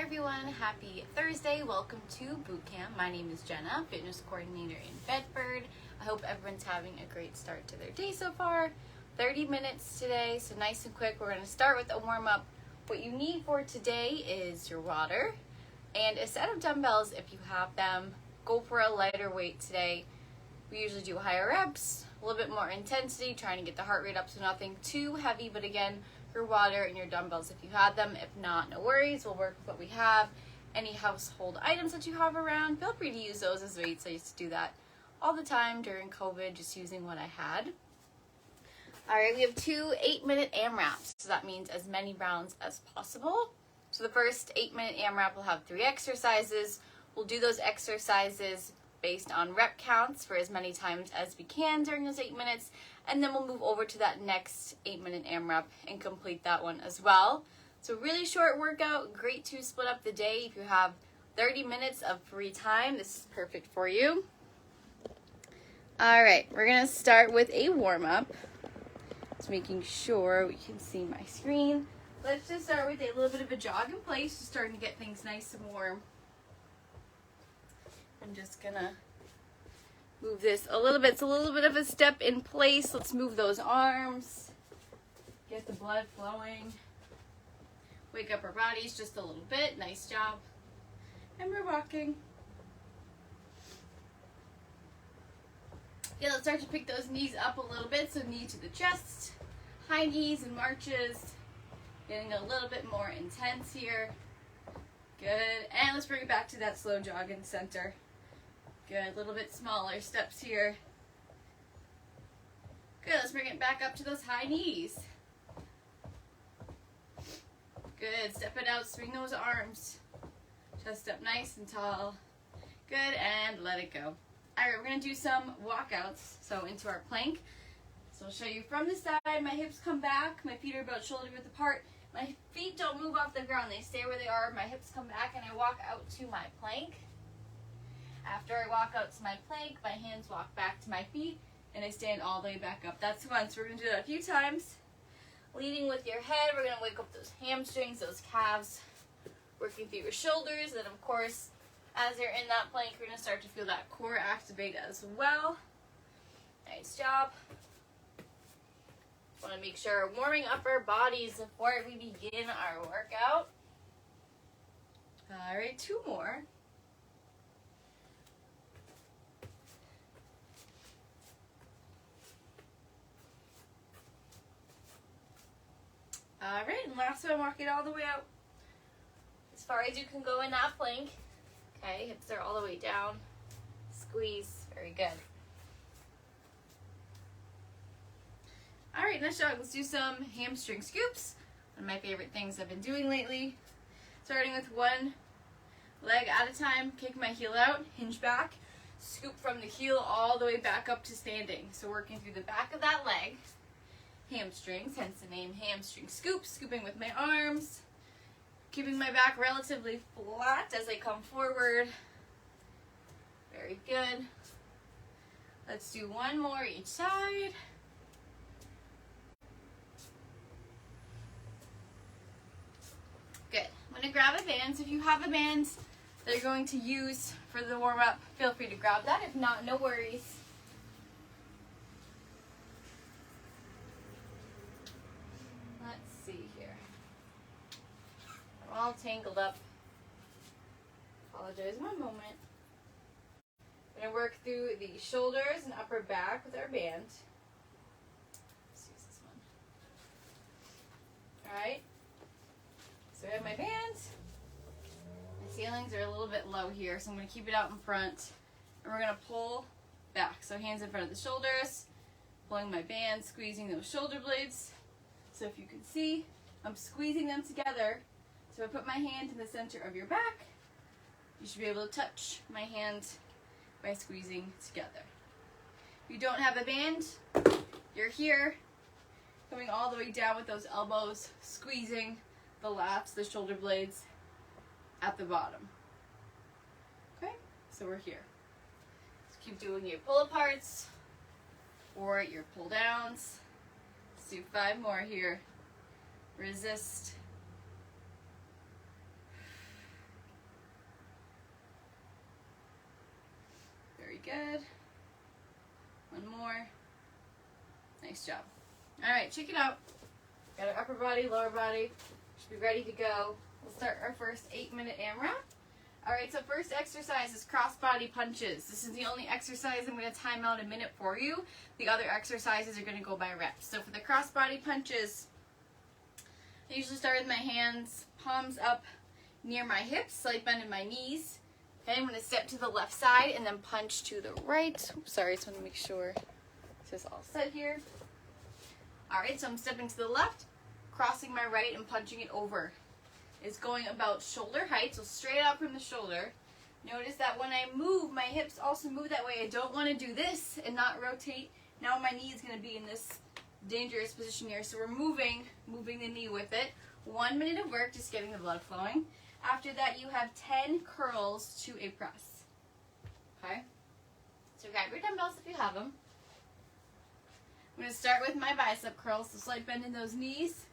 everyone, happy Thursday. Welcome to Bootcamp. My name is Jenna, fitness coordinator in Bedford. I hope everyone's having a great start to their day so far. 30 minutes today, so nice and quick. We're going to start with a warm-up. What you need for today is your water and a set of dumbbells if you have them. Go for a lighter weight today. We usually do higher reps, a little bit more intensity, trying to get the heart rate up, so nothing too heavy, but again, your water and your dumbbells if you have them. If not, no worries. We'll work with what we have. Any household items that you have around, feel free to use those as weights. I used to do that all the time during COVID, just using what I had. All right, we have 2 8-minute AMRAPs. So that means as many rounds as possible. So the first 8-minute AMRAP will have 3 exercises. We'll do those exercises based on rep counts for as many times as we can during those 8 minutes. And then we'll move over to that next 8-minute AMRAP and complete that one as well. So really short workout, great to split up the day. If you have 30 minutes of free time, this is perfect for you. All right, we're gonna start with a warm-up. Just making sure we can see my screen. Let's just start with a little bit of a jog in place, just starting to get things nice and warm. I'm just gonna move this a little bit. It's a little bit of a step in place. Let's move those arms. Get the blood flowing. Wake up our bodies just a little bit. Nice job. And we're walking. Yeah, let's start to pick those knees up a little bit. So knee to the chest, high knees and marches. Getting a little bit more intense here. Good. And let's bring it back to that slow jog in the center. Good, a little bit smaller steps here. Good, let's bring it back up to those high knees. Good, step it out, swing those arms. Chest up nice and tall. Good, and let it go. All right, we're gonna do some walkouts, so into our plank. So I'll show you from the side, my hips come back, my feet are about shoulder width apart. My feet don't move off the ground, they stay where they are. My hips come back and I walk out to my plank. After I walk out to my plank, my hands walk back to my feet, and I stand all the way back up. That's fun. So we're going to do that a few times. Leading with your head, we're going to wake up those hamstrings, those calves, working through your shoulders. And, of course, as you're in that plank, you're going to start to feel that core activate as well. Nice job. Want to make sure we're warming up our bodies before we begin our workout. All right, 2 more. All right, and last one, walk it all the way out as far as you can go in that plank. Okay, hips are all the way down. Squeeze, very good. All right, next job, let's do some hamstring scoops. One of my favorite things I've been doing lately. Starting with one leg at a time, kick my heel out, hinge back, scoop from the heel all the way back up to standing. So working through the back of that leg. Hamstrings, hence the name hamstring scoop, scooping with my arms, keeping my back relatively flat as I come forward. Very good. Let's do one more each side. Good. I'm going to grab a band. So if you have a band that you're going to use for the warm-up, feel free to grab that. If not, no worries. All tangled up. Apologize one moment. We're going to work through the shoulders and upper back with our band. Let's use this one. Alright. So I have my band. My ceilings are a little bit low here, so I'm going to keep it out in front. And we're going to pull back. So hands in front of the shoulders. Pulling my band, squeezing those shoulder blades. So if you can see, I'm squeezing them together. So I put my hand in the center of your back. You should be able to touch my hand by squeezing together. If you don't have a band, you're here, coming all the way down with those elbows, squeezing the lats, the shoulder blades at the bottom. Okay, so we're here. So keep doing your pull aparts or your pull downs. Let's do 5 more here. Resist. Nice job. All right, check it out. Got our upper body, lower body. Should be ready to go. We'll start our first 8-minute AMRAP. All right, so first exercise is cross body punches. This is the only exercise I'm going to time out a minute for you. The other exercises are going to go by reps. So for the cross body punches, I usually start with my hands, palms up near my hips, slight bend in my knees. Okay, I'm going to step to the left side and then punch to the right. Oops, sorry, just want to make sure this is all set here. All right, so I'm stepping to the left, crossing my right and punching it over. It's going about shoulder height, so straight up from the shoulder. Notice that when I move, my hips also move that way. I don't want to do this and not rotate. Now my knee is going to be in this dangerous position here. So we're moving the knee with it. 1 minute of work, just getting the blood flowing. After that, you have 10 curls to a press. Okay? So grab your dumbbells if you have them. I'm going to start with my bicep curls, so slight bend in those knees.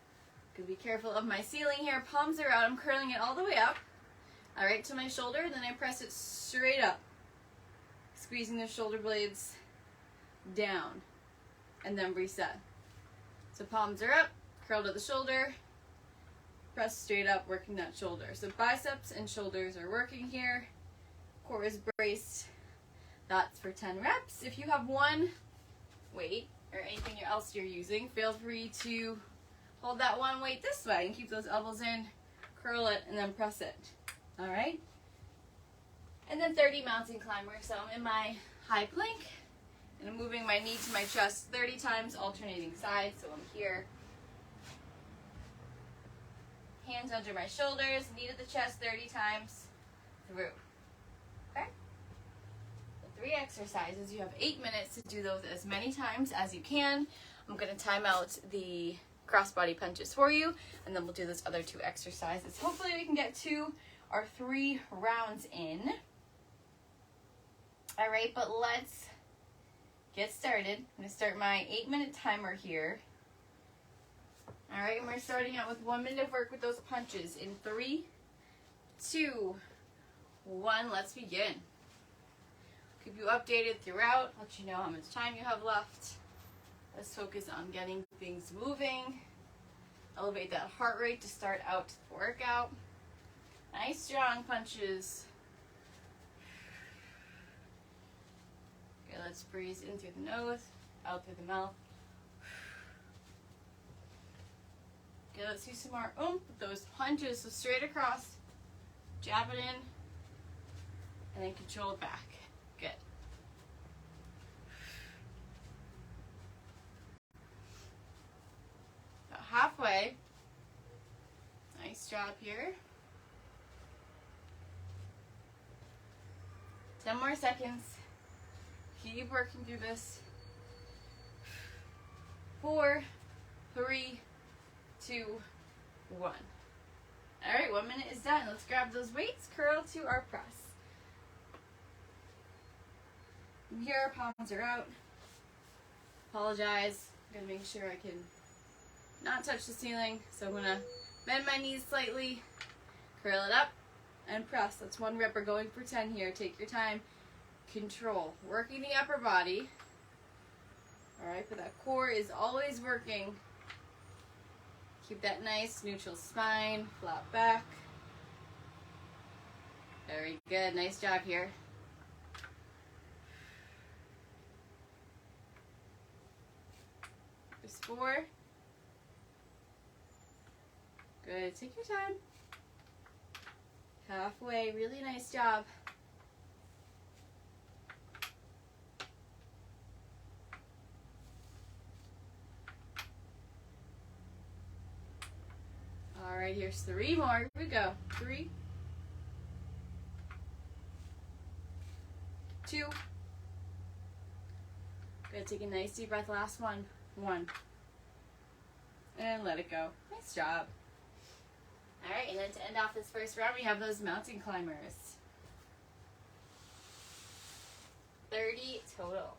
Be careful of my ceiling here. Palms are out. I'm curling it all the way up. All right, to my shoulder. Then I press it straight up, squeezing the shoulder blades down, and then reset. So palms are up, curl to the shoulder, press straight up, working that shoulder. So biceps and shoulders are working here. Core is braced. That's for 10 reps. If you have one weight or anything else you're using, feel free to hold that one weight this way and keep those elbows in, curl it, and then press it. All right? And then 30 mountain climbers. So I'm in my high plank, and I'm moving my knee to my chest 30 times, alternating sides. So I'm here. Hands under my shoulders, knee to the chest 30 times through. Okay? The 3 exercises. You have 8 minutes to do those as many times as you can. I'm going to time out the cross body punches for you, and then we'll do those other 2 exercises. Hopefully we can get 2 or 3 rounds in. All right, but let's get started. I'm going to start my 8-minute timer here. All right, and we're starting out with 1 minute of work with those punches in 3, 2, 1. Let's begin. Keep you updated throughout, let you know how much time you have left. Let's focus on getting things moving. Elevate that heart rate to start out the workout. Nice strong punches. Okay, let's breathe in through the nose, out through the mouth. Okay, let's do some more oomph with those punches. So straight across, jab it in, and then control it back. Good. Halfway. Nice job here. 10 more seconds. Keep working through this. 4, 3, 2, 1. All right, 1 minute is done. Let's grab those weights, curl to our press. From here, palms are out. Apologize. I'm gonna make sure I can not touch the ceiling. So I'm gonna bend my knees slightly, curl it up, and press. That's 1 rep. We're going for 10 here. Take your time. Control. Working the upper body. All right, but that core is always working. Keep that nice neutral spine, flat back. Very good. Nice job here. Just 4. Good. Take your time. Halfway. Really nice job. All right, here's 3 more. Here we go. 3, 2. Good. Take a nice deep breath. Last one. 1. And let it go. Nice job. All right, and then to end off this first round, we have those mountain climbers. 30 total.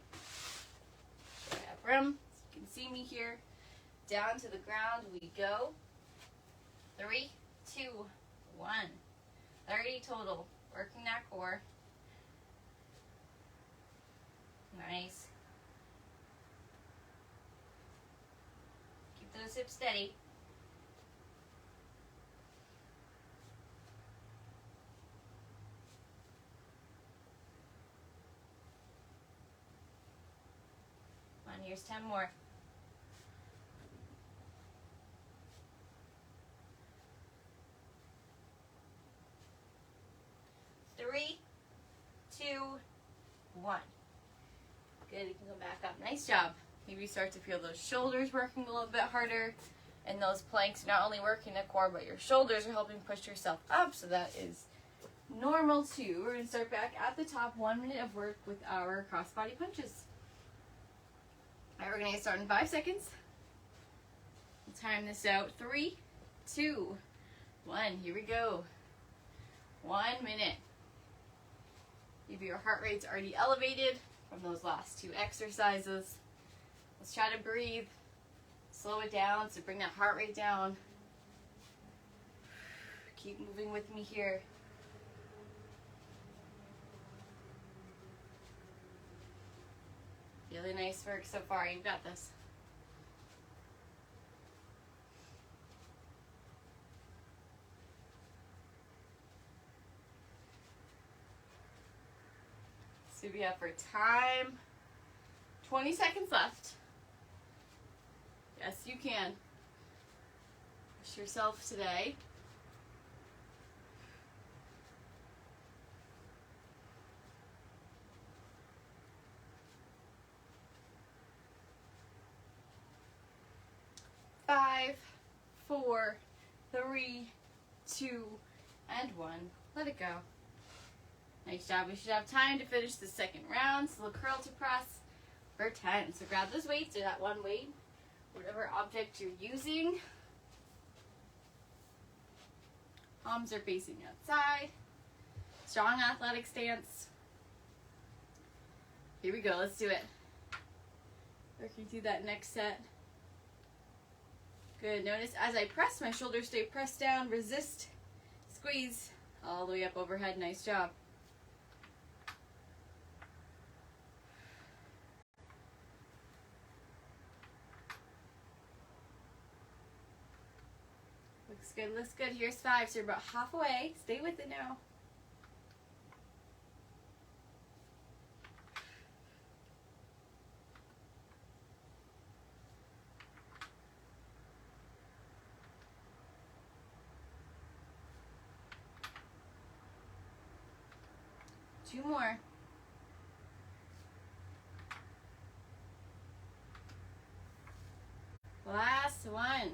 So I have room, so you can see me here. Down to the ground we go. 3, 2, 1. 30 total. Working that core. Nice. Sip steady. Come on, here's 10 more. 3, 2, 1. Good, you can go back up. Nice job. Maybe you start to feel those shoulders working a little bit harder. And those planks not only working the core, but your shoulders are helping push yourself up. So that is normal too. We're going to start back at the top. 1 minute of work with our crossbody punches. All right, we're going to get started in 5 seconds. We'll time this out. 3, 2, 1. Here we go. 1 minute. Maybe your heart rate's already elevated from those last 2 exercises. Let's try to breathe. Slow it down, so bring that heart rate down. Keep moving with me here. Really nice work so far. You've got this. So we have for time, 20 seconds left. Yes, you can. Push yourself today. Five, 4, 3, 2, and 1. Let it go. Nice job. We should have time to finish the second round. So we'll curl to press for 10. So grab those weights or that one weight, whatever object you're using. Palms are facing outside. Strong athletic stance. Here we go. Let's do it. Working through that next set. Good. Notice as I press, my shoulders stay pressed down. Resist. Squeeze. All the way up overhead. Nice job. Looks good, looks good. Here's 5, so you're about halfway. Stay with it now. Two more. Last one.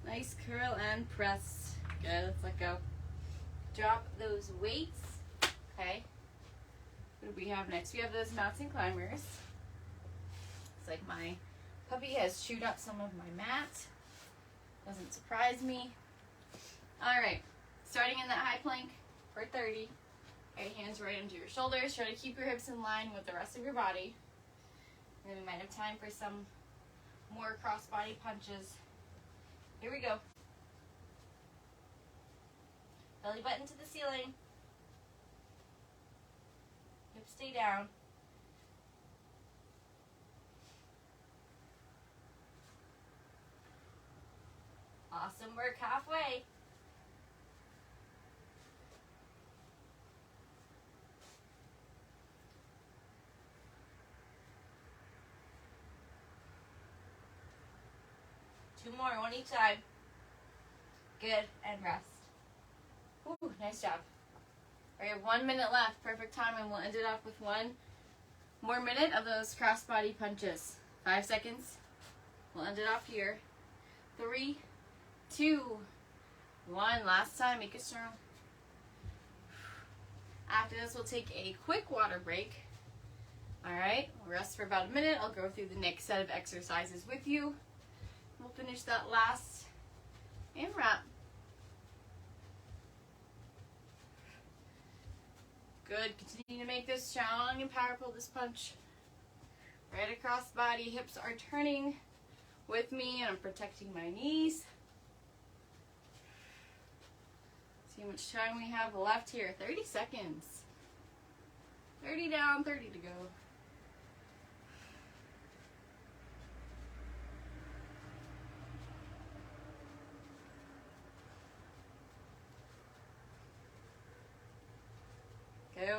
Nice curl and press. Good, let's let go. Drop those weights. Okay. What do we have next? We have those mountain climbers. It's like my puppy has chewed up some of my mat. Doesn't surprise me. All right, starting in that high plank for 30. Okay, hands right under your shoulders. Try to keep your hips in line with the rest of your body. And then we might have time for some more cross-body punches. Here we go. Belly button to the ceiling. Hips stay down. Awesome work, halfway. Two more, one each side. Good, and rest. Ooh, nice job. All right, 1 minute left, perfect time, and we'll end it off with 1 more minute of those cross-body punches. 5 seconds. We'll end it off here. 3, 2, 1. Last time, make it strong. After this, we'll take a quick water break. All right, we'll rest for about a minute. I'll go through the next set of exercises with you. We'll finish that last AMRAP. Good. Continue to make this strong and powerful, this punch. Right across the body. Hips are turning with me, and I'm protecting my knees. See how much time we have left here. 30 seconds. 30 down, 30 to go.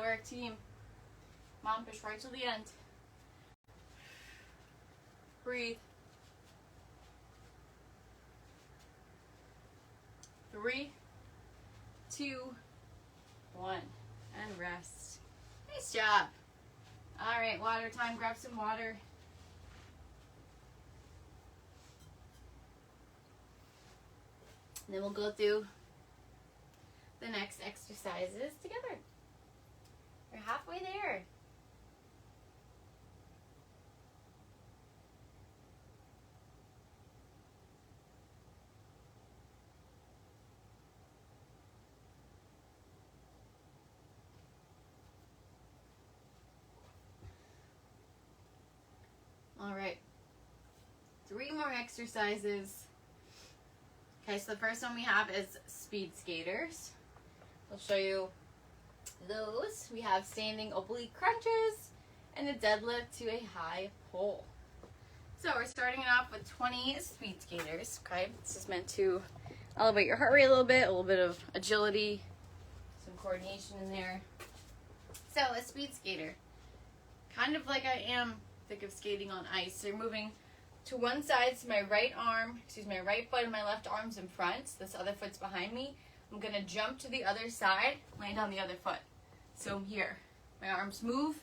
work, team. Come on, push right till the end. Breathe. 3, 2, 1. And rest. Nice job. All right, water time. Grab some water. And then we'll go through the next exercises together. We're halfway there. All right, 3 more exercises. Okay, so the first one we have is speed skaters. I'll show you those. We have standing oblique crunches and a deadlift to a high pull. So we're starting it off with 20 speed skaters, okay? This is meant to elevate your heart rate a little bit of agility, some coordination in there. So a speed skater, kind of like I am, think of skating on ice. So you're moving to one side, so my right foot and my left arm's in front. So this other foot's behind me. I'm gonna jump to the other side, land on the other foot. So I'm here. My arms move,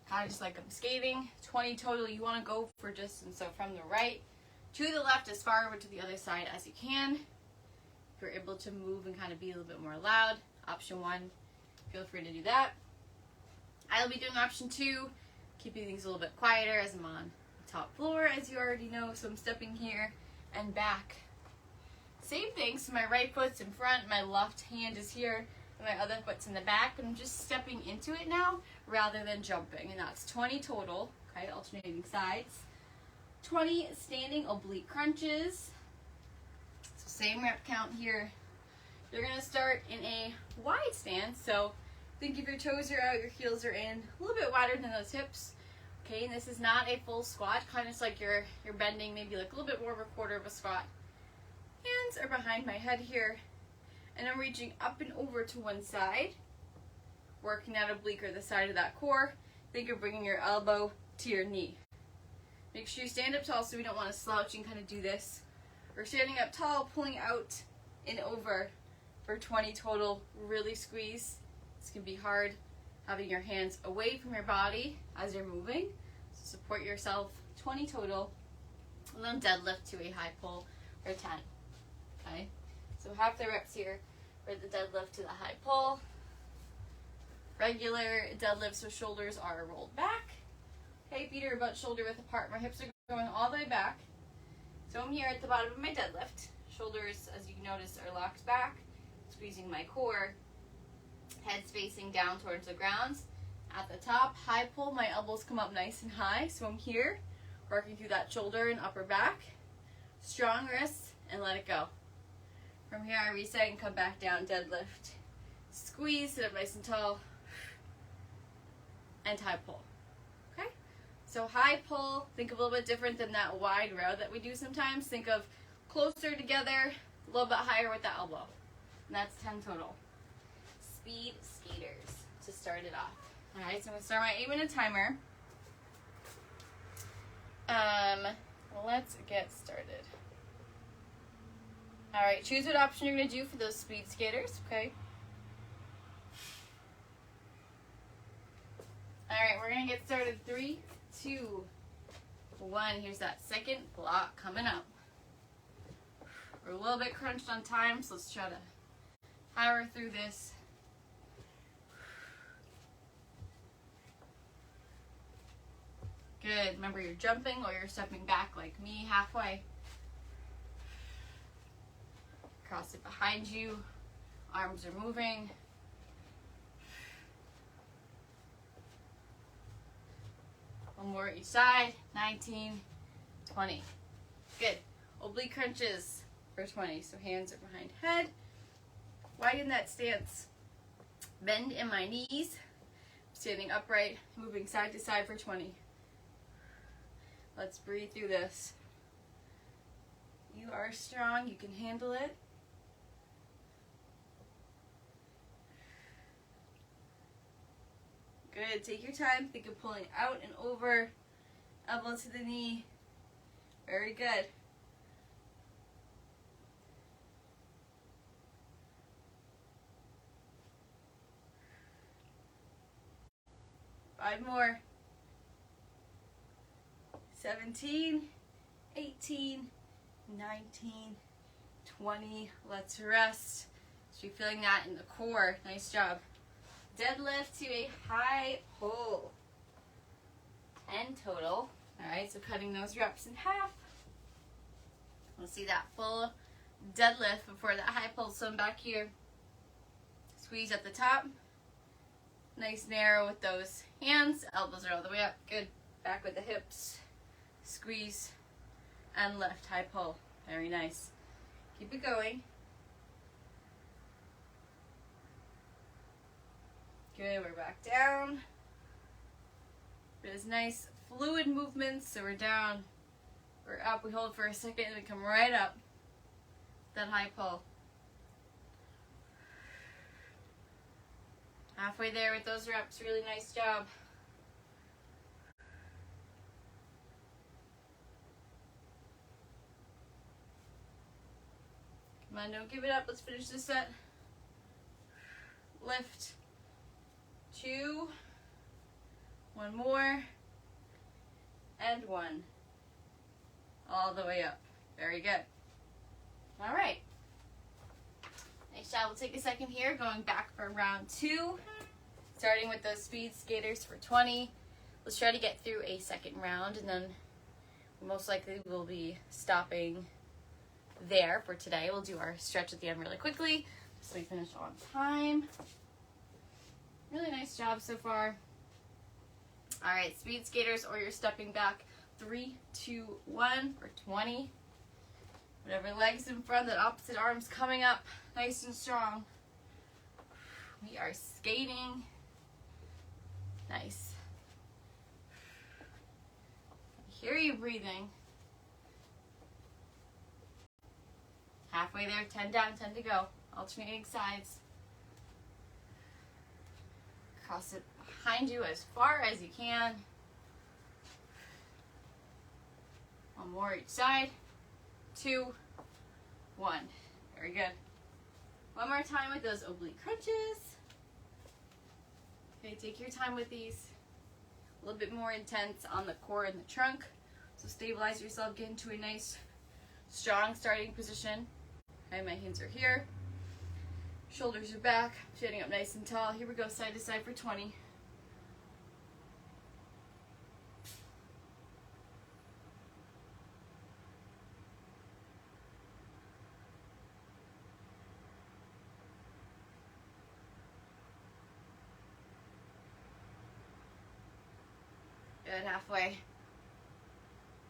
kind of just like I'm skating. 20 total. You wanna go for distance, so from the right to the left as far over to the other side as you can. If you're able to move and kind of be a little bit more loud, option 1, feel free to do that. I'll be doing option 2, keeping things a little bit quieter as I'm on the top floor, as you already know. So I'm stepping here and back. Same thing, so my right foot's in front, my left hand is here, and my other foot's in the back, but I'm just stepping into it now rather than jumping. And that's 20 total, okay, alternating sides. 20 standing oblique crunches. So same rep count here. You're gonna start in a wide stance, so think if your toes are out, your heels are in, a little bit wider than those hips. Okay, and this is not a full squat, kind of like you're bending maybe like a little bit more of a quarter of a squat. Hands are behind my head here, and I'm reaching up and over to one side, working that oblique or the side of that core. Think of bringing your elbow to your knee. Make sure you stand up tall, so we don't want to slouch and kind of do this. We're standing up tall, pulling out and over for 20 total. Really squeeze. This can be hard, having your hands away from your body as you're moving. So support yourself, 20 total. And then deadlift to a high pull or 10. Okay, so half the reps here for the deadlift to the high pull. Regular deadlift, so shoulders are rolled back. Okay, feet are about shoulder width apart. My hips are going all the way back. So I'm here at the bottom of my deadlift. Shoulders, as you can notice, are locked back, squeezing my core. Head facing down towards the ground. At the top, high pull, my elbows come up nice and high. So I'm here, working through that shoulder and upper back. Strong wrists, and let it go. From here, I reset and come back down, deadlift. Squeeze, sit up nice and tall, and high pull. Okay? So high pull, think of a little bit different than that wide row that we do sometimes. Think of closer together, a little bit higher with the elbow. And that's 10 total. Speed skaters to start it off. Alright, so I'm going to start my 8-minute timer. Let's get started. Alright, choose what option you're going to do for those speed skaters, okay? Alright, we're going to get started. 3, 2, 1. Here's that second block coming up. We're a little bit crunched on time, so let's try to power through this. Good. Remember, you're jumping or you're stepping back like me, halfway. Cross it behind you. Arms are moving. One more each side. 19, 20. Good. Oblique crunches for 20. So hands are behind head. Widen that stance. Bend in my knees. Standing upright, moving side to side for 20. Let's breathe through this. You are strong. You can handle it. Good. Take your time. Think of pulling out and over. Elbow to the knee. Very good. Five more. 17, 18, 19, 20. Let's rest. So you're feeling that in the core. Nice job. Deadlift to a high pull. 10 total. Alright, so cutting those reps in half. We'll see that full deadlift before that high pull. So I'm back here. Squeeze at the top. Nice narrow with those hands. Elbows are all the way up. Good. Back with the hips. Squeeze and lift. High pull. Very nice. Keep it going. Good. We're back down. There's nice fluid movements. So we're down. We're up. We hold for a second and we come right up. That high pull. Halfway there with those reps. Really nice job. Come on, don't give it up. Let's finish this set. Lift. 2. One more. And 1. All the way up. Very good. All right. Nice job. We'll take a second here, going back for round 2. Starting with those speed skaters for 20. Let's try to get through a second round, and then most likely we'll be stopping there for today. We'll do our stretch at the end really quickly, so we finish on time. Really nice job so far. All right, speed skaters, or you're stepping back. 3, 2, 1 for 20. Whatever legs in front, that opposite arm's coming up nice and strong. We are skating. Nice. I hear you breathing. Halfway there, 10 down, 10 to go. Alternating sides. Cross it behind you as far as you can. One more each side. 2, 1. Very good. One more time with those oblique crunches. Okay, take your time with these. A little bit more intense on the core and the trunk. So stabilize yourself, get into a nice, strong starting position. Okay, my hands are here. Shoulders are back, sitting up nice and tall. Here we go, side to side for 20. Good, halfway.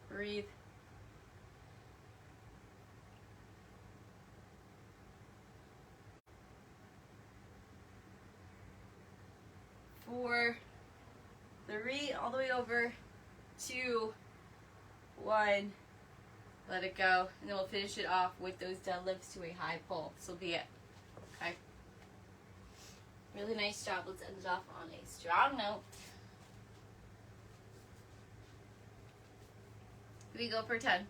Breathe. Four, 3, all the way over. 2, 1. Let it go. And then we'll finish it off with those deadlifts to a high pull. This will be it. Okay. Really nice job. Let's end it off on a strong note. We go for 10.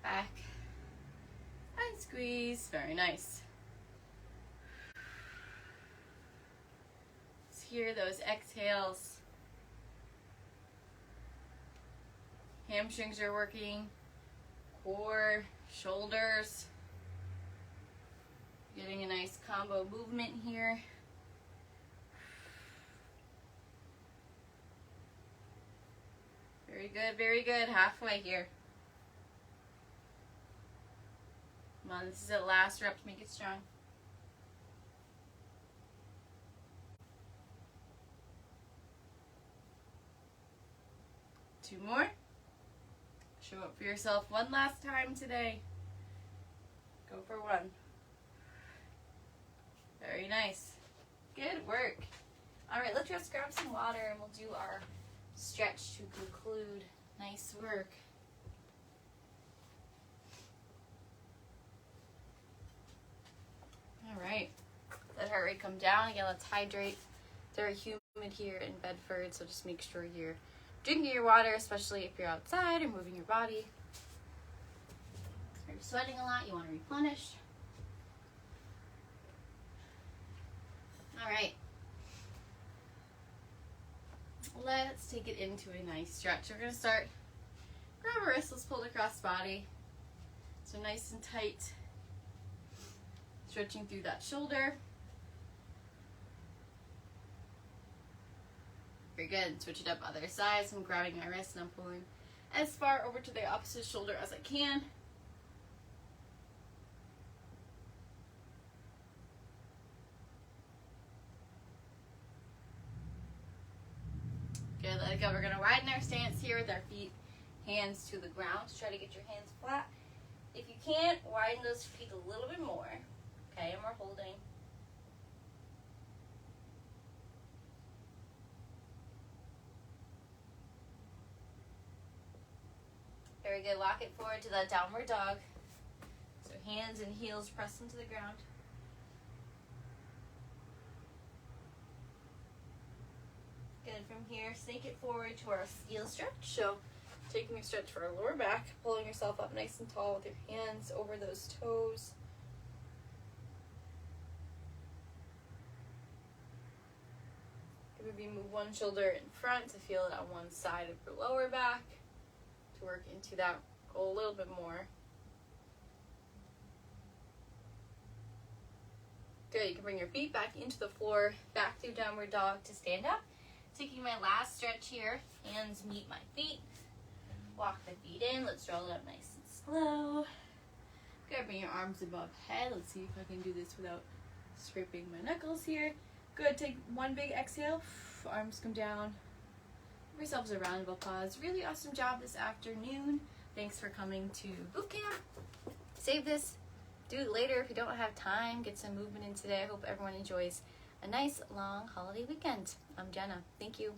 Back. And squeeze. Very nice. Let's hear those exhales. Hamstrings are working. Core, shoulders. Getting a nice combo movement here. Very good, very good. Halfway here. Come on, this is the last rep to make it strong. Two more. Show up for yourself one last time today. Go for 1. Very nice. Good work. All right, let's just grab some water and we'll do our stretch to conclude. Nice work. All right. Let heart rate come down. Again, let's hydrate. They're a human Humid here in Bedford, so just make sure you're drinking your water, especially if you're outside or moving your body. If you're sweating a lot, you want to replenish. All right. Let's take it into a nice stretch. We're going to start, grab our wrists, let's pull it across the body. So nice and tight. Stretching through that shoulder. Very good. Switch it up other side. So I'm grabbing my wrist and I'm pulling as far over to the opposite shoulder as I can. Good, let it go. We're going to widen our stance here with our feet, hands to the ground. Try to get your hands flat. If you can't, widen those feet a little bit more. Okay, and we're holding. Very good. Lock it forward to that downward dog. So hands and heels press into the ground. Good. From here, snake it forward to our heel stretch. So taking a stretch for our lower back, pulling yourself up nice and tall with your hands over those toes. Maybe move one shoulder in front to feel it on one side of your lower back. To work into that goal a little bit more. Good, you can bring your feet back into the floor, back through downward dog to stand up. Taking my last stretch here, hands meet my feet. Walk the feet in, let's roll it up nice and slow. Good, bring your arms above head. Let's see if I can do this without scraping my knuckles here. Good, take one big exhale, arms come down. Give yourselves a round of applause. Really awesome job this afternoon. Thanks for coming to boot camp. Save this, do it later if you don't have time. Get some movement in today. I hope everyone enjoys a nice long holiday weekend. I'm Jenna. Thank you.